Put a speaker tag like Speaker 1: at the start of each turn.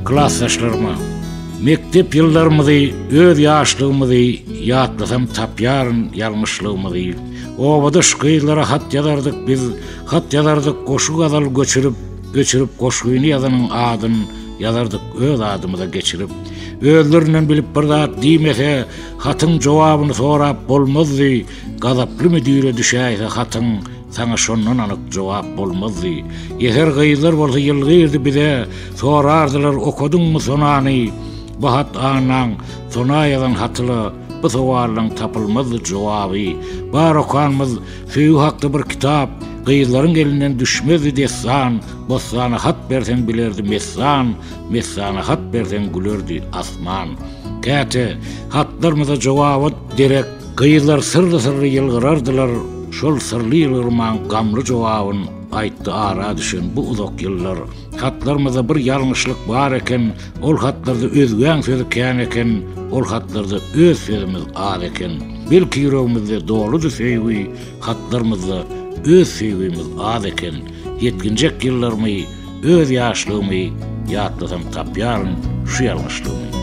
Speaker 1: Klassdaşlarıma, mektep yıllarımızı, öz yaşlığımızı yatlasam tapyarın yalmışlığımızı, obada şkıylara hat yazardık biz, hat yazardık koşu gazal göçürüp koşuyunu yazanın adın yazardık öz adımıza geçirip, özlerinden bilip bir zat diýmese, hatın cevabını sorap bolmazdı, gazaplı mı düýre düşäýse hatın, sana şondan anyk jogap bolmazdy. Yeher gyýlar bolsa ýylgyrdy bize, sorardylar okudunmu sonany, bu hat anan, sona ýazan hatyly, bu sowallaryň tapylmazdy jogaby. Bar okanmyz süýü hakda bir kitap, gyýlaryň elinden düşmezdi dessan, bosana hat bersen bilerdi messan, messana hat bersen gülerdi asman. Käte hatlarymyza jogaby derek, gyýlar syrly ýylgyrardylar. Şol sırlı ýylgyrman gamly jogabyn aýtdy ara düşen bu uzak ýyllar. Hatlarymyzda bir ýalňyşlyk bar eken, ol hatlarda özgän sözi kän eken, ol hatlarda öz sözimiz az eken. Belki ýüregimizde doludy söýgi, hatlarymyzda öz söýgimiz az eken. Yetginjek ýyllarmy, öz ýaşlygymy ýatlasam tapýaryn şu ýalňyşlygymy.